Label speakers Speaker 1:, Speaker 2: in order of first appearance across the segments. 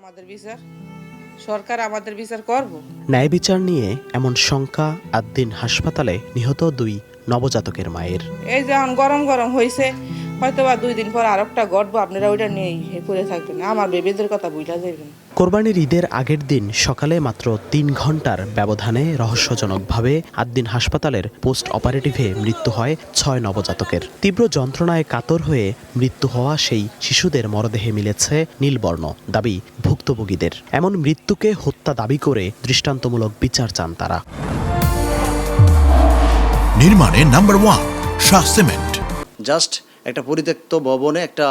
Speaker 1: আমাদের বিচার, সরকার আমাদের বিচার করব।
Speaker 2: ন্যায় বিচার নিয়ে এমন শঙ্কা আদ্দিন হাসপাতালে নিহত 2 নবজাতকের মায়ের।
Speaker 1: এই যে এখন গরম গরম হয়েছে, হয়তো বা 2 দিন পর আরেকটা গড়বো, আপনারা ওইটা নিয়েই পড়ে থাকবেন, আমার বেবিদের কথা বুঝলা যাবেন।
Speaker 2: কোরবানির ঈদের আগের দিন সকালে মাত্র 3 ঘন্টার ব্যবধানে রহস্যজনকভাবে আদ্দিন হাসপাতালের পোস্ট অপারেটিভে মৃত্যু হয় 6 নবজাতকের। তীব্র যন্ত্রণায় কাতর হয়ে মৃত্যু হওয়া সেই শিশুদের মরদেহে মিলেছে নীলবর্ণ, দাবি ভুক্তভোগীদের। এমন মৃত্যুকে হত্যা দাবি করে দৃষ্টান্তমূলক বিচার চান তারা।
Speaker 3: নির্মাণে নাম্বার 1 শাহ সিমেন্ট।
Speaker 4: জাস্ট একটা পরিত্যক্ত ভবনে একটা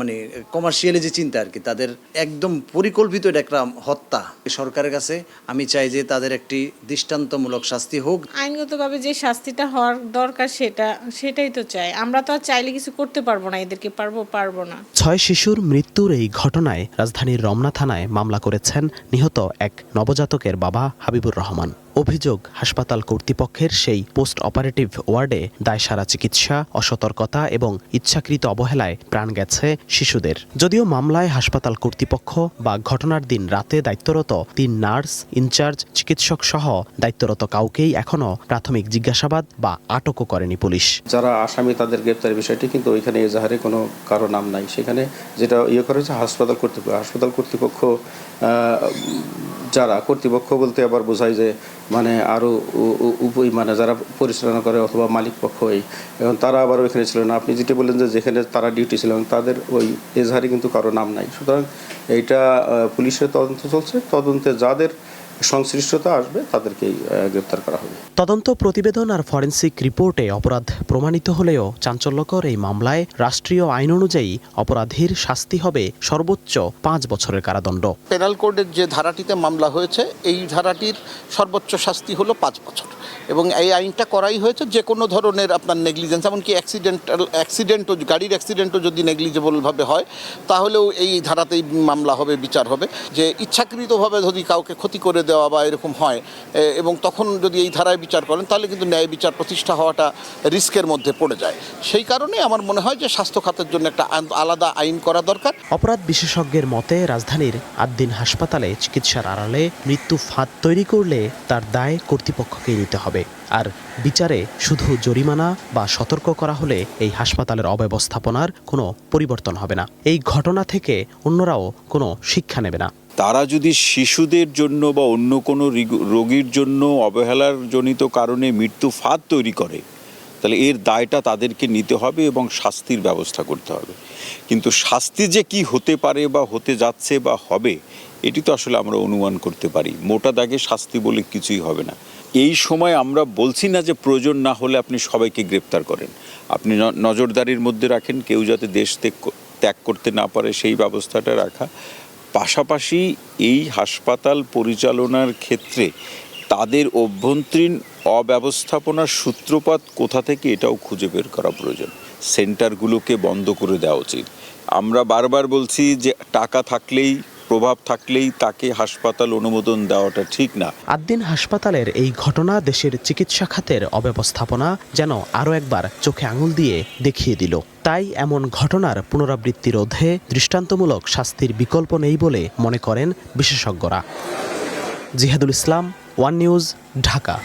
Speaker 4: মানে কমার্শিয়ালি যে চিন্তা আর কি, তাদের একদম পরিকল্পিত এটা একটা হত্যা। সরকারের কাছে আমি চাই যে তাদের একটি দৃষ্টান্তমূলক শাস্তি হোক।
Speaker 5: আইনগতভাবে যে শাস্তিটা হওয়ার দরকার সেটাই তো চাই। আমরা তো আর চাইলে কিছু করতে পারবো না, এদেরকে পারবো না।
Speaker 2: 6 শিশুর মৃত্যুর এই ঘটনায় রাজধানীর রমনা থানায় মামলা করেছেন নিহত এক নবজাতকের বাবা হাবিবুর রহমান। অভিযোগ, হাসপাতাল কর্তৃপক্ষের সেই পোস্ট অপারেটিভ ওয়ার্ডে দায়সারা চিকিৎসা, অসতর্কতা এবং ইচ্ছাকৃত অবহেলায় প্রাণ গেছে শিশুদের। যদিও মামলায় হাসপাতাল কর্তৃপক্ষ বা ঘটনার দিন রাতে দায়িত্বরত 3 নার্স, ইনচার্জ, চিকিৎসক সহ দায়িত্বরত কাউকেই এখনও প্রাথমিক জিজ্ঞাসাবাদ বা আটকও করেনি পুলিশ।
Speaker 6: যারা আসামি তাদের গ্রেপ্তারের বিষয়টি কিন্তু ওইখানে এজাহারে কোনো কারো নাম নাই। সেখানে যেটা করেছে হাসপাতাল কর্তৃপক্ষ যারা কর্তৃপক্ষ বলতে আবার বোঝায় যে মানে আরও মানে যারা পরিচালনা করে অথবা মালিক পক্ষই, এখন তারা আবার ওইখানে ছিল না। আপনি যেটা বললেন যে যেখানে তারা ডিউটি ছিল তাদের ওই এজাহারে কিন্তু কারো নাম নাই। সুতরাং এইটা পুলিশের তদন্ত চলছে, তদন্তে যাদের সংশ্লিষ্টতা আসবে তাদেরকেই গ্রেপ্তার করা হবে।
Speaker 2: তদন্ত প্রতিবেদন আর ফরেনসিক রিপোর্টে অপরাধ প্রমাণিত হলেও চাঞ্চল্যকর এই মামলায় রাষ্ট্রীয় আইন অনুযায়ী অপরাধীর শাস্তি হবে সর্বোচ্চ 5 বছরের কারাদণ্ড।
Speaker 7: পেনাল কোডের যে ধারাটিতে মামলা হয়েছে, এই ধারাটির সর্বোচ্চ শাস্তি হলো 5 বছর, এবং এই আইনটা করাই হয়েছে যে কোনো ধরনের আপনার নেগলিজেন্স, এমনকি অ্যাক্সিডেন্টও, গাড়ির অ্যাক্সিডেন্টও যদি নেগলিজেবলভাবে হয় তাহলেও এই ধারাতেই মামলা হবে, বিচার হবে। যে ইচ্ছাকৃতভাবে যদি কাউকে ক্ষতি করে দেওয়া বা এরকম হয়, এবং তখন যদি এই ধারায় বিচার করেন তাহলে কিন্তু ন্যায় বিচার প্রতিষ্ঠা হওয়াটা রিস্কের মধ্যে পড়ে যায়। সেই কারণে আমার মনে হয় যে স্বাস্থ্য খাতের জন্য একটা আলাদা আইন করা দরকার।
Speaker 2: অপরাধ বিশেষজ্ঞের মতে রাজধানীর আদ্দিন হাসপাতালে চিকিৎসার আড়ালে মৃত্যু ফাঁদ তৈরি করলে তার দায় কর্তৃপক্ষকেই নিতে হবে। আর বিচারে শুধু জরিমানা বা সতর্ক করা হলে এই হাসপাতালের অব্যবস্থাপনার কোনো পরিবর্তন হবে না। এই ঘটনা থেকে অন্যরাও কোনো শিক্ষা নেবে না।
Speaker 8: তারা যদি শিশুদের জন্য বা অন্য কোনো রোগীর জন্য অবহেলার জনিত কারণে মৃত্যু ফাঁদ তৈরি করে, তাহলে এর দায়টা তাদেরকে নিতে হবে এবং শাস্তির ব্যবস্থা করতে হবে। কিন্তু শাস্তি যে কি হতে পারে বা হতে যাচ্ছে বা হবে, এটি তো আসলে আমরা অনুমান করতে পারি। মোটা দাগে শাস্তি বলে কিছুই হবে না। এই সময় আমরা বলছি না যে প্রয়োজন না হলে আপনি সবাইকে গ্রেপ্তার করেন, আপনি নজরদারির মধ্যে রাখেন, কেউ যাতে দেশ ত্যাগ করতে না পারে সেই ব্যবস্থাটা রাখা। পাশাপাশি এই হাসপাতাল পরিচালনার ক্ষেত্রে তাদের অভ্যন্তরীণ অব্যবস্থাপনার সূত্রপাত কোথা থেকে এটাও খুঁজে বের করা প্রয়োজন। সেন্টারগুলোকে বন্ধ করে দেওয়া উচিত। আমরা বারবার বলছি যে টাকা থাকলেই, প্রভাব থাকলেই তাকে হাসপাতাল অনুমোদন দেওয়াটা ঠিক না।
Speaker 2: আদ্দিন হাসপাতালের এই ঘটনা দেশের চিকিৎসা খাতের অব্যবস্থাপনা যেন আরও একবার চোখে আঙুল দিয়ে দেখিয়ে দিল। তাই এমন ঘটনার পুনরাবৃত্তি রোধে দৃষ্টান্তমূলক শাস্তির বিকল্প নেই বলে মনে করেন বিশেষজ্ঞরা। জিহাদুল ইসলাম, ওয়ান নিউজ, ঢাকা।